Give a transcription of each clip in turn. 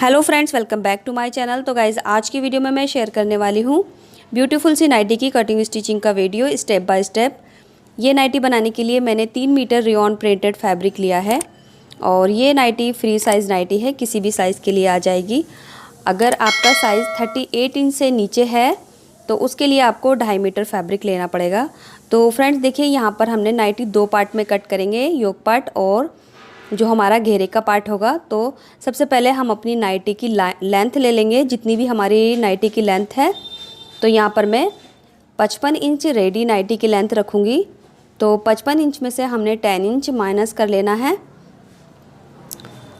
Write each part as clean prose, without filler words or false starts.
Hello friends, welcome back to my channel. तो guys, आज की वीडियो में मैं शेयर करने वाली हूँ ब्यूटीफुल सी नाइटी की कटिंग स्टिचिंग का वीडियो स्टेप बाय स्टेप। ये नाइटी बनाने के लिए मैंने 3 मीटर रेयॉन प्रिंटेड फैब्रिक लिया है और ये नाइटी फ्री साइज़ नाइटी है, किसी भी साइज़ के लिए आ जाएगी। अगर आपका साइज़ 38 इंच से नीचे है तो उसके लिए आपको 2.5 मीटर फैब्रिक लेना पड़ेगा। तो फ्रेंड्स देखिए, यहाँ पर हमने नाइटी 2 पार्ट में कट करेंगे, योक पार्ट और जो हमारा घेरे का पार्ट होगा। तो सबसे पहले हम अपनी नाइटी की लेंथ ले लेंगे, जितनी भी हमारी नाइटी की लेंथ है। तो यहाँ पर मैं 55 इंच रेडी नाइटी की लेंथ रखूँगी। तो 55 इंच में से हमने 10 इंच माइनस कर लेना है।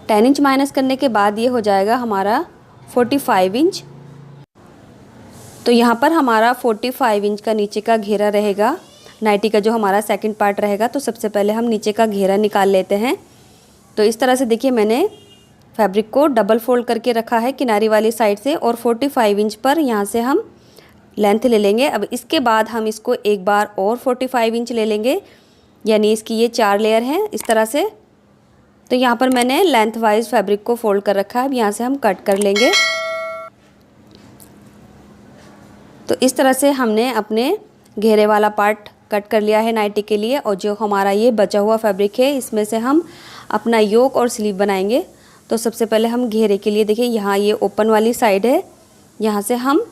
10 इंच माइनस करने के बाद ये हो जाएगा हमारा 45 इंच। तो यहाँ पर हमारा 45 इंच का नीचे का घेरा रहेगा, नाइटी का जो हमारा सेकंड पार्ट रहेगा। तो सबसे पहले हम नीचे का घेरा निकाल लेते हैं। तो इस तरह से देखिए, मैंने फैब्रिक को डबल फोल्ड करके रखा है किनारी वाली साइड से और 45 इंच पर यहाँ से हम लेंथ ले लेंगे। अब इसके बाद हम इसको एक बार और 45 इंच ले लेंगे, यानी इसकी ये 4 लेयर हैं इस तरह से। तो यहाँ पर मैंने लेंथ वाइज फैब्रिक को फोल्ड कर रखा है। अब यहाँ से हम कट कर लेंगे। तो इस तरह से हमने अपने घेरे वाला पार्ट कट कर लिया है नाइटी के लिए। और जो हमारा ये बचा हुआ फैब्रिक है, इसमें से हम अपना योक और स्लीव बनाएंगे। तो सबसे पहले हम घेरे के लिए देखिए, यहाँ ये ओपन वाली साइड है, यहाँ से हम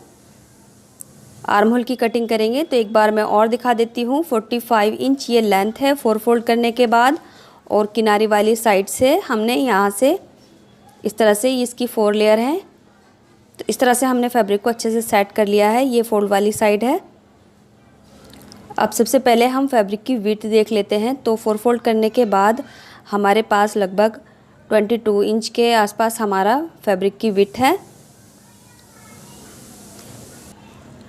आर्म होल की कटिंग करेंगे। तो एक बार मैं और दिखा देती हूँ। 45 इंच ये लेंथ है 4 फोल्ड करने के बाद, और किनारी वाली साइड से हमने यहाँ से इस तरह से इसकी 4 लेयर है। तो इस तरह से हमने फैब्रिक को अच्छे से सेट कर लिया है। ये फोल्ड वाली साइड है। अब सबसे पहले हम फैब्रिक की विड्थ देख लेते हैं। तो 4 फोल्ड करने के बाद हमारे पास लगभग 22 इंच के आसपास हमारा फैब्रिक की विड्थ है।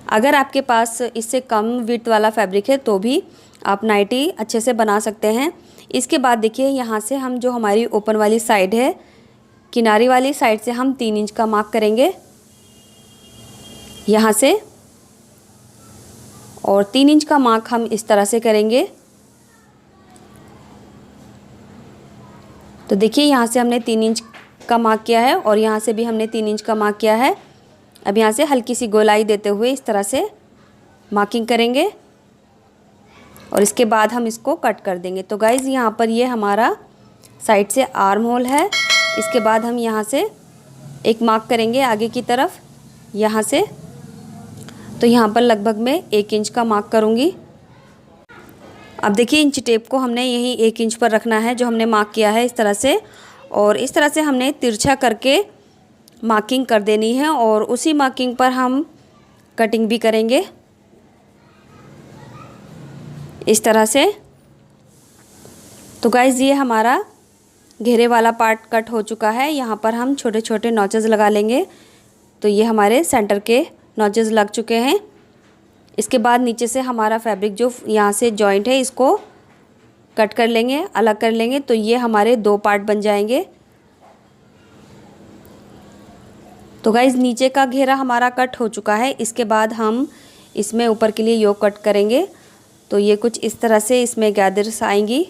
अगर आपके पास इससे कम विड्थ वाला फैब्रिक है तो भी आप नाइटी अच्छे से बना सकते हैं। इसके बाद देखिए, यहाँ से हम जो हमारी ओपन वाली साइड है, किनारी वाली साइड से हम 3 इंच का मार्क करेंगे यहाँ से, और 3 इंच का मार्क हम इस तरह से करेंगे। तो देखिए, यहाँ से हमने 3 इंच का मार्क किया है और यहाँ से भी हमने 3 इंच का मार्क किया है। अब यहाँ से हल्की सी गोलाई देते हुए इस तरह से मार्किंग करेंगे और इसके बाद हम इसको कट कर देंगे। तो गाइज़, यहाँ पर ये हमारा साइड से आर्म होल है। इसके बाद हम यहाँ से एक मार्क करेंगे आगे की तरफ यहाँ से। तो यहाँ पर लगभग मैं 1 इंच का मार्क करूँगी। अब देखिए, इंच टेप को हमने यहीं 1 इंच पर रखना है जो हमने मार्क किया है इस तरह से, और इस तरह से हमने तिरछा करके मार्किंग कर देनी है और उसी मार्किंग पर हम कटिंग भी करेंगे इस तरह से। तो गाइज़, ये हमारा घेरे वाला पार्ट कट हो चुका है। यहाँ पर हम छोटे छोटे नॉचेस लगा लेंगे। तो ये हमारे सेंटर के नॉचेस लग चुके हैं। इसके बाद नीचे से हमारा फैब्रिक जो यहाँ से जॉइंट है, इसको कट कर लेंगे, अलग कर लेंगे। तो ये हमारे 2 पार्ट बन जाएंगे। तो गाइज़, नीचे का घेरा हमारा कट हो चुका है। इसके बाद हम इसमें ऊपर के लिए योक कट करेंगे। तो ये कुछ इस तरह से इसमें गैदर्स आएंगी।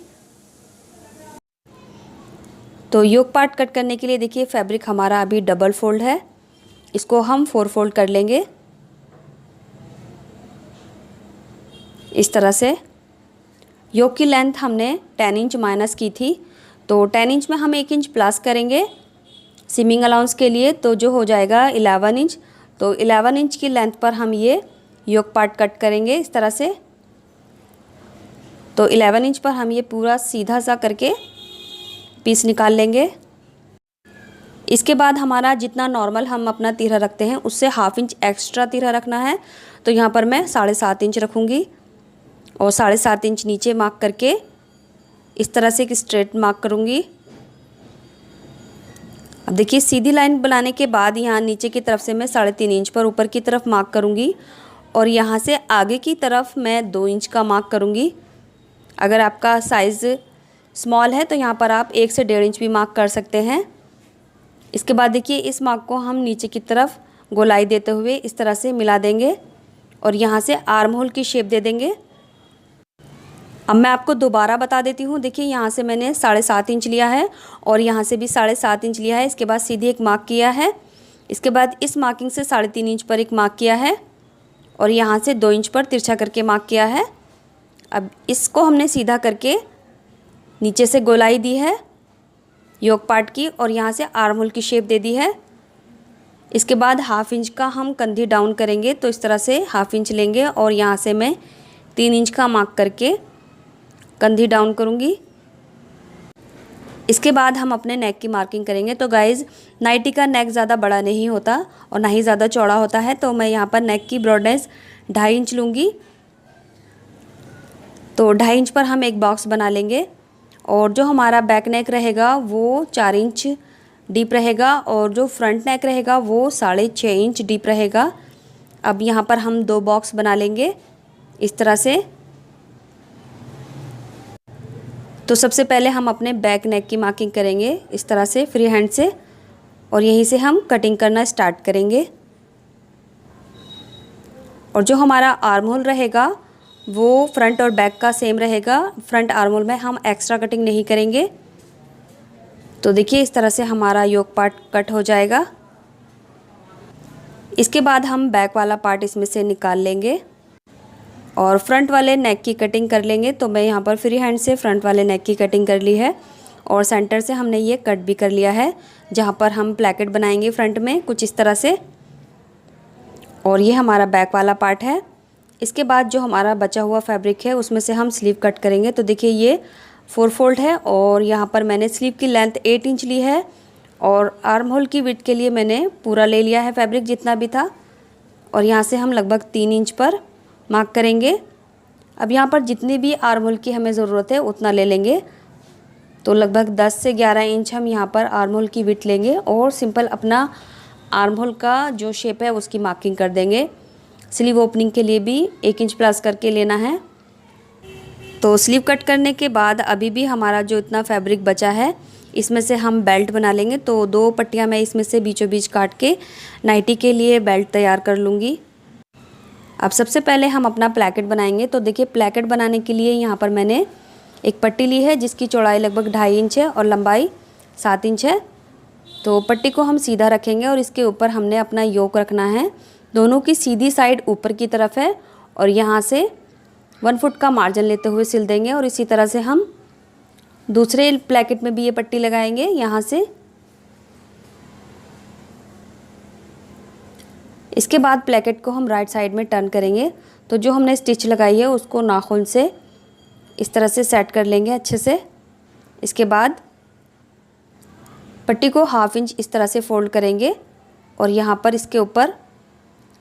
तो योक पार्ट कट करने के लिए देखिए, फैब्रिक हमारा अभी डबल फोल्ड है, इसको हम 4 फोल्ड कर लेंगे इस तरह से। योक की लेंथ हमने 10 इंच माइनस की थी, तो 10 इंच में हम 1 इंच प्लस करेंगे सीमिंग अलाउंस के लिए, तो जो हो जाएगा 11 इंच। तो 11 इंच की लेंथ पर हम ये योक पार्ट कट करेंगे इस तरह से। तो 11 इंच पर हम ये पूरा सीधा सा करके पीस निकाल लेंगे। इसके बाद हमारा जितना नॉर्मल हम अपना तिरछा रखते हैं, उससे 1/2 इंच एक्स्ट्रा तिरछा रखना है। तो यहाँ पर मैं 7.5 इंच रखूँगी और 7.5 इंच नीचे मार्क करके इस तरह से एक स्ट्रेट मार्क करूँगी। अब देखिए, सीधी लाइन बनाने के बाद यहाँ नीचे की तरफ से मैं 3.5 इंच पर ऊपर की तरफ मार्क करूँगी और यहाँ से आगे की तरफ मैं 2 इंच का मार्क करूँगी। अगर आपका साइज़ स्मॉल है तो यहाँ पर आप 1 से 1.5 इंच भी मार्क कर सकते हैं। इसके बाद देखिए, इस मार्क को हम नीचे की तरफ गोलाई देते हुए इस तरह से मिला देंगे और यहाँ से आर्म होल की शेप दे देंगे। अब मैं आपको दोबारा बता देती हूँ। देखिए यहाँ से मैंने 7.5 इंच लिया है और यहाँ से भी 7.5 इंच लिया है। इसके बाद सीधे एक मार्क किया है। इसके बाद इस मार्किंग से 3.5 इंच पर एक मार्क किया है और यहाँ से 2 इंच पर तिरछा करके मार्क किया है। अब इसको हमने सीधा करके नीचे से गोलाई दी है योक पार्ट की और यहाँ से आर्म होल की शेप दे दी है। इसके बाद 1/2 इंच का हम कंधी डाउन करेंगे, तो इस तरह से 1/2 इंच लेंगे और यहाँ से मैं 3 इंच का मार्क करके कंधी डाउन करूँगी। इसके बाद हम अपने नेक की मार्किंग करेंगे। तो गाइज़ नाइटी का नेक ज़्यादा बड़ा नहीं होता और ना ही ज़्यादा चौड़ा होता है, तो मैं यहाँ पर नेक की ब्रॉडनेस 2.5 इंच लूँगी। तो 2.5 इंच पर हम एक बॉक्स बना लेंगे और जो हमारा बैक नेक रहेगा वो 4 इंच डीप रहेगा और जो फ्रंट नेक रहेगा वो 6.5 इंच डीप रहेगा। अब यहाँ पर हम 2 बॉक्स बना लेंगे इस तरह से। तो सबसे पहले हम अपने बैक नेक की मार्किंग करेंगे इस तरह से फ्री हैंड से और यहीं से हम कटिंग करना स्टार्ट करेंगे। और जो हमारा आर्म होल रहेगा वो फ्रंट और बैक का सेम रहेगा। फ्रंट आर्म होल में हम एक्स्ट्रा कटिंग नहीं करेंगे। तो देखिए इस तरह से हमारा योक पार्ट कट हो जाएगा। इसके बाद हम बैक वाला पार्ट इसमें से निकाल लेंगे और फ्रंट वाले नेक की कटिंग कर लेंगे। तो मैं यहाँ पर फ्री हैंड से फ्रंट वाले नेक की कटिंग कर ली है और सेंटर से हमने ये कट भी कर लिया है, जहाँ पर हम प्लैकेट बनाएंगे फ्रंट में कुछ इस तरह से। और ये हमारा बैक वाला पार्ट है। इसके बाद जो हमारा बचा हुआ फैब्रिक है उसमें से हम स्लीव कट करेंगे। तो देखिए ये 4 फोल्ड है और यहाँ पर मैंने स्लीव की लेंथ 8 इंच ली है और आर्म होल की विड्थ के लिए मैंने पूरा ले लिया है फैब्रिक जितना भी था और यहाँ से हम लगभग 3 इंच पर मार्क करेंगे। अब यहाँ पर जितनी भी आर्म होल की हमें ज़रूरत है उतना ले लेंगे। तो लगभग 10 से 11 इंच हम यहाँ पर आर्म होल की विड्थ लेंगे और सिंपल अपना आर्म होल का जो शेप है उसकी मार्किंग कर देंगे। स्लीव ओपनिंग के लिए भी 1 इंच प्लस करके लेना है। तो स्लीव कट करने के बाद अभी भी हमारा जो इतना फैब्रिक बचा है इसमें से हम बेल्ट बना लेंगे। तो 2 पट्टियाँ मैं इसमें से बीचों बीच काट के नाइटी के लिए बेल्ट तैयार कर लूँगी। अब सबसे पहले हम अपना प्लैकेट बनाएंगे। तो देखिए प्लैकेट बनाने के लिए यहाँ पर मैंने एक पट्टी ली है जिसकी चौड़ाई लगभग 2.5 इंच है और लंबाई 7 इंच है। तो पट्टी को हम सीधा रखेंगे और इसके ऊपर हमने अपना योक रखना है। दोनों की सीधी साइड ऊपर की तरफ है और यहाँ से 1 फुट का मार्जिन लेते हुए सिल देंगे और इसी तरह से हम दूसरे प्लैकेट में भी ये पट्टी लगाएंगे। यहाँ से इसके बाद प्लैकेट को हम राइट साइड में टर्न करेंगे। तो जो हमने स्टिच लगाई है उसको नाखून से इस तरह से सेट कर लेंगे अच्छे से। इसके बाद पट्टी को 1/2 इंच इस तरह से फोल्ड करेंगे और यहाँ पर इसके ऊपर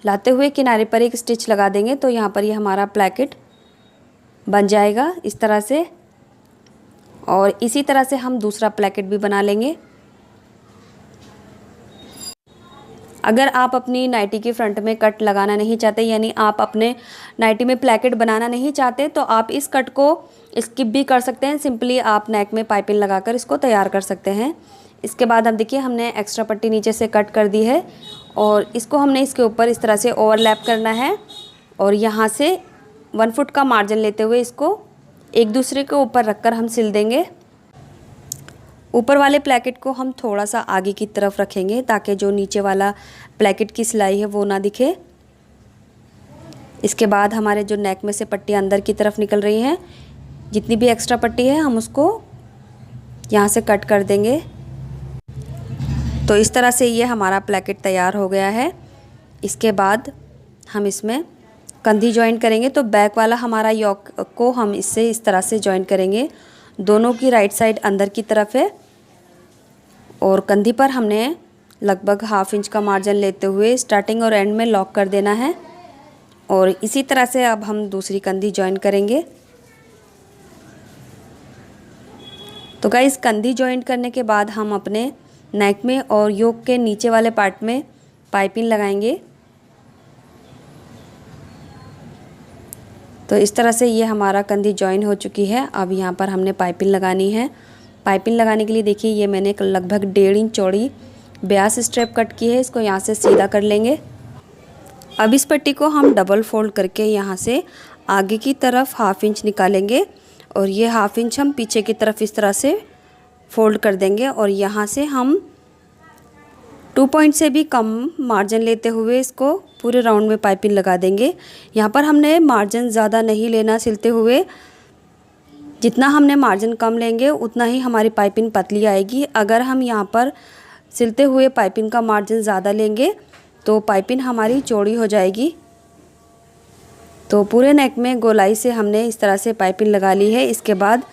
लाते हुए किनारे पर एक स्टिच लगा देंगे। तो यहाँ पर ये हमारा प्लैकेट बन जाएगा इस तरह से। और इसी तरह से हम दूसरा प्लैकेट भी बना लेंगे। अगर आप अपनी नाइटी के फ्रंट में कट लगाना नहीं चाहते, यानी आप अपने नाइटी में प्लैकेट बनाना नहीं चाहते, तो आप इस कट को स्किप भी कर सकते हैं। सिंपली आप नेक में पाइपिंग लगाकर इसको तैयार कर सकते हैं। इसके बाद अब देखिए हमने एक्स्ट्रा पट्टी नीचे से कट कर दी है और इसको हमने इसके ऊपर इस तरह से ओवरलैप करना है और यहाँ से 1 फुट का मार्जिन लेते हुए इसको एक दूसरे के ऊपर रखकर हम सिल देंगे। ऊपर वाले प्लैकेट को हम थोड़ा सा आगे की तरफ रखेंगे ताकि जो नीचे वाला प्लैकेट की सिलाई है वो ना दिखे। इसके बाद हमारे जो नेक में से पट्टी अंदर की तरफ निकल रही है, जितनी भी एक्स्ट्रा पट्टी है हम उसको यहाँ से कट कर देंगे। तो इस तरह से ये हमारा प्लैकेट तैयार हो गया है। इसके बाद हम इसमें कंधी जॉइन करेंगे। तो बैक वाला हमारा योक को हम इससे इस तरह से जॉइन करेंगे। दोनों की राइट साइड अंदर की तरफ है और कंधी पर हमने लगभग 1/2 इंच का मार्जिन लेते हुए स्टार्टिंग और एंड में लॉक कर देना है। और इसी तरह से अब हम दूसरी कंधी जॉइन करेंगे। तो गाइस कंधी जॉइन करने के बाद हम अपने नेक में और योक के नीचे वाले पार्ट में पाइपिंग लगाएंगे। तो इस तरह से ये हमारा कंधी जॉइन हो चुकी है। अब यहाँ पर हमने पाइपिंग लगानी है। पाइपिंग लगाने के लिए देखिए ये मैंने लगभग 1.5 इंच चौड़ी 82 स्ट्रेप कट की है। इसको यहाँ से सीधा कर लेंगे। अब इस पट्टी को हम डबल फोल्ड करके यहाँ से आगे की तरफ 1/2 इंच निकालेंगे और ये हाफ इंच हम पीछे की तरफ इस तरह से फोल्ड कर देंगे और यहाँ से हम 2 पॉइंट से भी कम मार्जिन लेते हुए इसको पूरे राउंड में पाइपिंग लगा देंगे। यहाँ पर हमने मार्जिन ज़्यादा नहीं लेना सिलते हुए, जितना हमने मार्जिन कम लेंगे उतना ही हमारी पाइपिंग पतली आएगी। अगर हम यहाँ पर सिलते हुए पाइपिंग का मार्जिन ज़्यादा लेंगे तो पाइपिंग हमारी चौड़ी हो जाएगी। तो पूरे नेक में गोलाई से हमने इस तरह से पाइपिंग लगा ली है। इसके बाद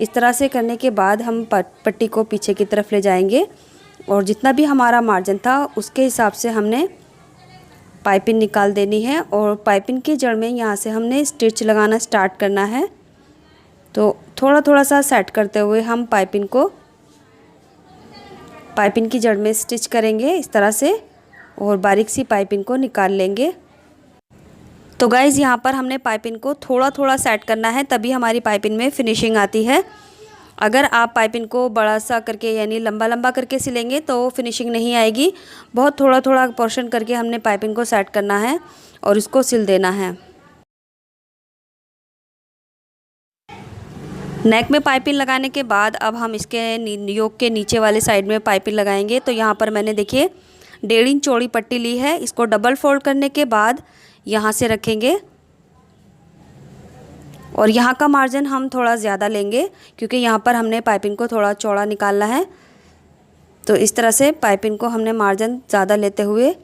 इस तरह से करने के बाद हम पट्टी को पीछे की तरफ ले जाएंगे और जितना भी हमारा मार्जिन था उसके हिसाब से हमने पाइपिंग निकाल देनी है और पाइपिंग की जड़ में यहाँ से हमने स्टिच लगाना स्टार्ट करना है। तो थोड़ा थोड़ा सा सेट करते हुए हम पाइपिंग की जड़ में स्टिच करेंगे इस तरह से और बारीक सी पाइपिंग को निकाल लेंगे। तो गाइज़ यहाँ पर हमने पाइपिंग को थोड़ा थोड़ा सेट करना है, तभी हमारी पाइपिंग में फिनिशिंग आती है। अगर आप पाइपिंग को बड़ा सा करके यानी लंबा लंबा करके सिलेंगे तो फिनिशिंग नहीं आएगी। बहुत थोड़ा थोड़ा पोर्शन करके हमने पाइपिंग को सेट करना है और इसको सिल देना है। नेक में पाइपिंग लगाने के बाद अब हम इसके योक के नीचे वाले साइड में पाइपिंग लगाएंगे। तो यहाँ पर मैंने देखिए 1.5 इंच चौड़ी पट्टी ली है। इसको डबल फोल्ड करने के बाद यहाँ से रखेंगे और यहाँ का मार्जिन हम थोड़ा ज़्यादा लेंगे क्योंकि यहाँ पर हमने पाइपिंग को थोड़ा चौड़ा निकालना है। तो इस तरह से पाइपिंग को हमने मार्जिन ज़्यादा लेते हुए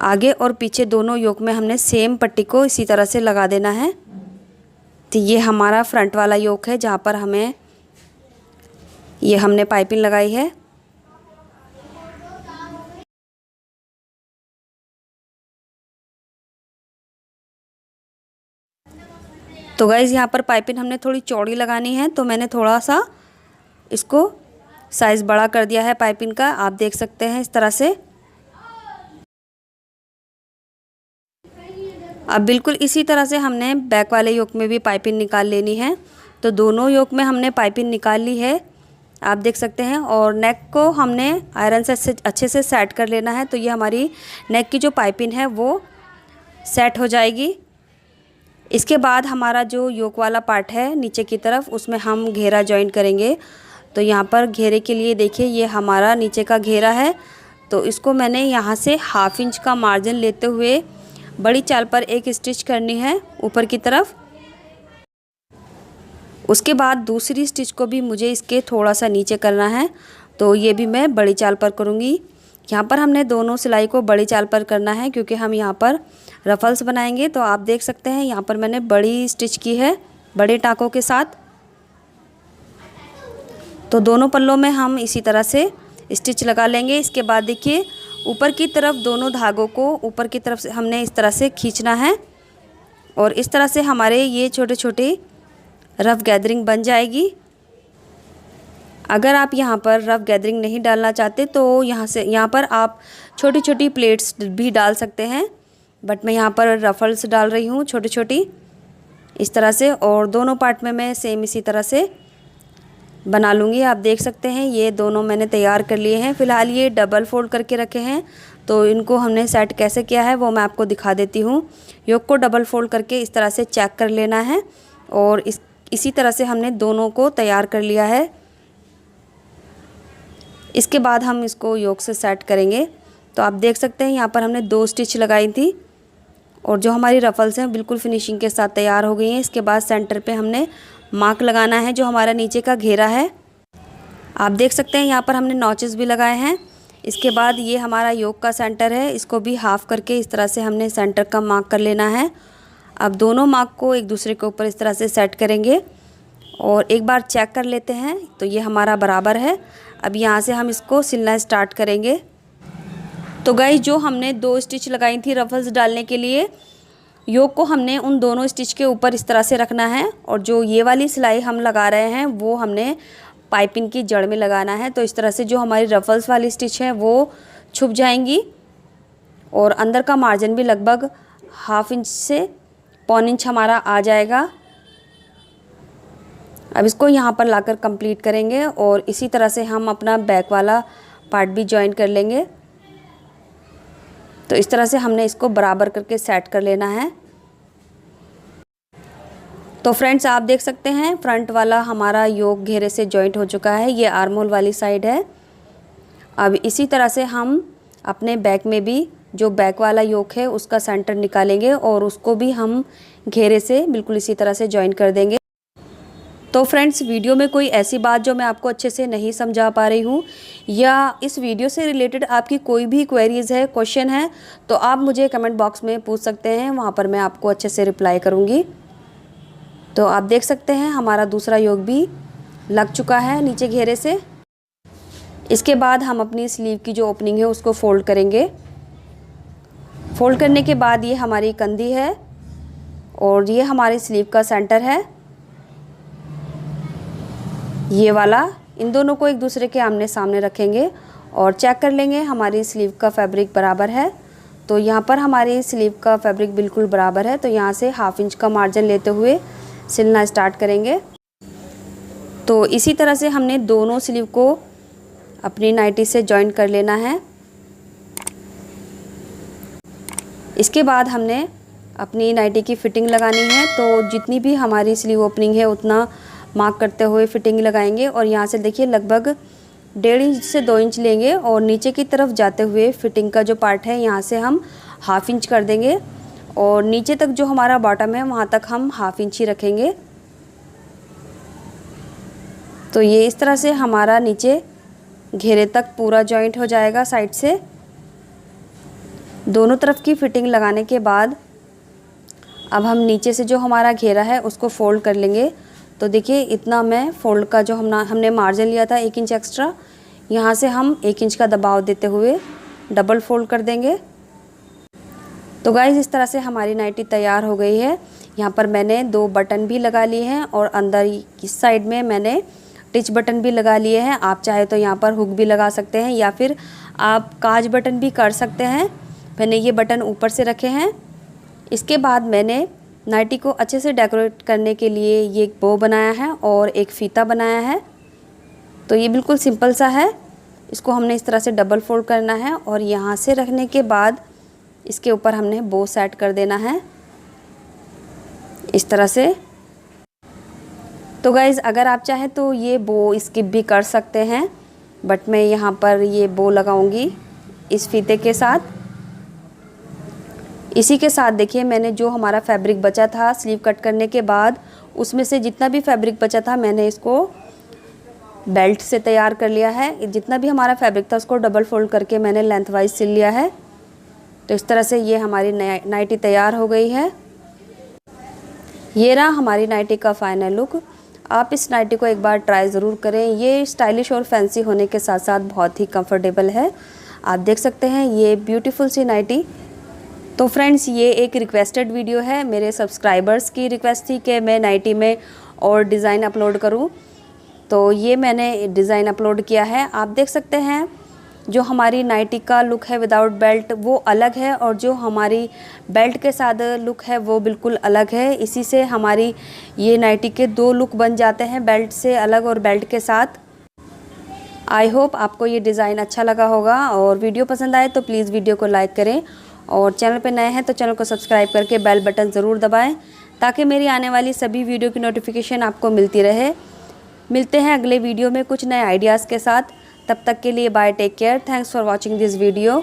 आगे और पीछे दोनों योक में हमने सेम पट्टी को इसी तरह से लगा देना है। तो ये हमारा फ्रंट वाला योक है जहाँ पर हमने पाइपिंग लगाई है। तो गाइज़ यहाँ पर पाइपिंग हमने थोड़ी चौड़ी लगानी है, तो मैंने थोड़ा सा इसको साइज़ बड़ा कर दिया है पाइपिंग का, आप देख सकते हैं इस तरह से। अब बिल्कुल इसी तरह से हमने बैक वाले योक में भी पाइपिंग निकाल लेनी है। तो दोनों योक में हमने पाइपिंग निकाल ली है, आप देख सकते हैं। और नेक को हमने आयरन से अच्छे से सेट कर लेना है। तो ये हमारी नेक की जो पाइपिंग है वो सेट हो जाएगी। इसके बाद हमारा जो योक वाला पार्ट है नीचे की तरफ, उसमें हम घेरा जॉइंट करेंगे। तो यहाँ पर घेरे के लिए देखिए ये हमारा नीचे का घेरा है। तो इसको मैंने यहाँ से हाफ इंच का मार्जिन लेते हुए बड़ी चाल पर एक स्टिच करनी है ऊपर की तरफ। उसके बाद दूसरी स्टिच को भी मुझे इसके थोड़ा सा नीचे करना है, तो ये भी मैं बड़ी चाल पर करूँगी। यहाँ पर हमने दोनों सिलाई को बड़ी चाल पर करना है क्योंकि हम यहाँ पर रफल्स बनाएंगे। तो आप देख सकते हैं यहाँ पर मैंने बड़ी स्टिच की है बड़े टाँकों के साथ। तो दोनों पल्लों में हम इसी तरह से स्टिच लगा लेंगे। इसके बाद देखिए ऊपर की तरफ दोनों धागों को ऊपर की तरफ से हमने इस तरह से खींचना है और इस तरह से हमारे ये छोटे छोटे रफ़ गैदरिंग बन जाएगी। अगर आप यहाँ पर रफ़ गैदरिंग नहीं डालना चाहते तो यहाँ पर आप छोटी छोटी प्लेट्स भी डाल सकते हैं, बट मैं यहाँ पर रफल्स डाल रही हूँ छोटी छोटी इस तरह से। और दोनों पार्ट में मैं सेम इसी तरह से बना लूँगी। आप देख सकते हैं ये दोनों मैंने तैयार कर लिए हैं। फ़िलहाल ये डबल फोल्ड करके रखे हैं, तो इनको हमने सेट कैसे किया है वो मैं आपको दिखा देती हूँ। योक को डबल फोल्ड करके इस तरह से चेक कर लेना है और इसी तरह से हमने दोनों को तैयार कर लिया है। इसके बाद हम इसको योक से सेट करेंगे। तो आप देख सकते हैं यहाँ पर हमने 2 स्टिच लगाई थी और जो हमारी रफल्स हैं बिल्कुल फिनिशिंग के साथ तैयार हो गई हैं। इसके बाद सेंटर पे हमने मार्क लगाना है जो हमारा नीचे का घेरा है। आप देख सकते हैं यहाँ पर हमने नॉचेस भी लगाए हैं। इसके बाद ये हमारा योक का सेंटर है, इसको भी हाफ़ करके इस तरह से हमने सेंटर का मार्क कर लेना है। अब दोनों मार्क को एक दूसरे के ऊपर इस तरह से सेट करेंगे और एक बार चेक कर लेते हैं। तो ये हमारा बराबर है। अब यहाँ से हम इसको सिलना स्टार्ट करेंगे। तो गाइस जो हमने 2 स्टिच लगाई थी रफल्स डालने के लिए, योक को हमने उन दोनों स्टिच के ऊपर इस तरह से रखना है और जो ये वाली सिलाई हम लगा रहे हैं वो हमने पाइपिंग की जड़ में लगाना है। तो इस तरह से जो हमारी रफल्स वाली स्टिच है वो छुप जाएंगी और अंदर का मार्जिन भी लगभग हाफ इंच से पौन इंच हमारा आ जाएगा। अब इसको यहाँ पर लाकर कंप्लीट करेंगे और इसी तरह से हम अपना बैक वाला पार्ट भी जॉइन कर लेंगे। तो इस तरह से हमने इसको बराबर करके सेट कर लेना है। तो फ्रेंड्स आप देख सकते हैं फ्रंट वाला हमारा योक घेरे से जॉइंट हो चुका है, ये आर्म होल वाली साइड है। अब इसी तरह से हम अपने बैक में भी जो बैक वाला योक है उसका सेंटर निकालेंगे और उसको भी हम घेरे से बिल्कुल इसी तरह से जॉइन कर देंगे। तो फ्रेंड्स वीडियो में कोई ऐसी बात जो मैं आपको अच्छे से नहीं समझा पा रही हूँ या इस वीडियो से रिलेटेड आपकी कोई भी क्वेरीज़ है, क्वेश्चन है, तो आप मुझे कमेंट बॉक्स में पूछ सकते हैं, वहाँ पर मैं आपको अच्छे से रिप्लाई करूँगी। तो आप देख सकते हैं हमारा दूसरा योक भी लग चुका है नीचे घेरे से। इसके बाद हम अपनी स्लीव की जो ओपनिंग है उसको फोल्ड करेंगे। फोल्ड करने के बाद ये हमारी कंधी है और ये हमारी स्लीव का सेंटर है, ये वाला। इन दोनों को एक दूसरे के आमने सामने रखेंगे और चेक कर लेंगे हमारी स्लीव का फैब्रिक बराबर है। तो यहाँ पर हमारी स्लीव का फैब्रिक बिल्कुल बराबर है, तो यहाँ से 1/2 इंच का मार्जिन लेते हुए सिलना स्टार्ट करेंगे। तो इसी तरह से हमने दोनों स्लीव को अपनी नाइटी से जॉइन कर लेना है। इसके बाद हमने अपनी नाइटी की फ़िटिंग लगानी है, तो जितनी भी हमारी स्लीव ओपनिंग है उतना मार्क करते हुए फ़िटिंग लगाएंगे। और यहाँ से देखिए लगभग 1.5 इंच से 2 इंच लेंगे और नीचे की तरफ जाते हुए फ़िटिंग का जो पार्ट है यहाँ से हम 1/2 इंच कर देंगे और नीचे तक जो हमारा बॉटम है वहाँ तक हम 1/2 इंच ही रखेंगे। तो ये इस तरह से हमारा नीचे घेरे तक पूरा जॉइंट हो जाएगा साइड से। दोनों तरफ की फ़िटिंग लगाने के बाद अब हम नीचे से जो हमारा घेरा है उसको फ़ोल्ड कर लेंगे। तो देखिए इतना मैं फ़ोल्ड का जो हमने मार्जिन लिया था 1 इंच एक्स्ट्रा, यहाँ से हम 1 इंच का दबाव देते हुए डबल फोल्ड कर देंगे। तो गाइज़ इस तरह से हमारी नाइटी तैयार हो गई है। यहाँ पर मैंने 2 बटन भी लगा लिए हैं और अंदर इस साइड में मैंने टिच बटन भी लगा लिए हैं। आप चाहे तो यहाँ पर हुक भी लगा सकते हैं या फिर आप काज बटन भी कर सकते हैं। मैंने ये बटन ऊपर से रखे हैं। इसके बाद मैंने नाइटी को अच्छे से डेकोरेट करने के लिए ये एक बो बनाया है और एक फ़ीता बनाया है। तो ये बिल्कुल सिंपल सा है। इसको हमने इस तरह से डबल फोल्ड करना है और यहाँ से रखने के बाद इसके ऊपर हमने बो सेट कर देना है इस तरह से। तो गाइज़ अगर आप चाहें तो ये बो स्किप भी कर सकते हैं, बट मैं यहाँ पर ये बो लगाऊंगी इस फीते के साथ। इसी के साथ देखिए मैंने जो हमारा फैब्रिक बचा था स्लीव कट करने के बाद, उसमें से जितना भी फैब्रिक बचा था मैंने इसको बेल्ट से तैयार कर लिया है। जितना भी हमारा फैब्रिक था उसको डबल फोल्ड करके मैंने लेंथ वाइज सिल लिया है। तो इस तरह से ये हमारी नाइटी तैयार हो गई है। ये रहा हमारी नाइटी का फाइनल लुक। आप इस नाइटी को एक बार ट्राई ज़रूर करें। ये स्टाइलिश और फैंसी होने के साथ साथ बहुत ही कंफर्टेबल है। आप देख सकते हैं ये ब्यूटीफुल सी नाइटी। तो फ्रेंड्स ये एक रिक्वेस्टेड वीडियो है, मेरे सब्सक्राइबर्स की रिक्वेस्ट थी कि मैं नाइटी में और डिज़ाइन अपलोड करूं, तो ये मैंने डिज़ाइन अपलोड किया है। आप देख सकते हैं जो हमारी नाइटी का लुक है विदाउट बेल्ट वो अलग है और जो हमारी बेल्ट के साथ लुक है वो बिल्कुल अलग है। इसी से हमारी ये नाइटी के 2 लुक बन जाते हैं, बेल्ट से अलग और बेल्ट के साथ। आई होप आपको ये डिज़ाइन अच्छा लगा होगा और वीडियो पसंद आए तो प्लीज़ वीडियो को लाइक करें और चैनल पे नए हैं तो चैनल को सब्सक्राइब करके बेल बटन ज़रूर दबाएं ताकि मेरी आने वाली सभी वीडियो की नोटिफिकेशन आपको मिलती रहे। मिलते हैं अगले वीडियो में कुछ नए आइडियाज़ के साथ। तब तक के लिए bye, take care, thanks for watching this video.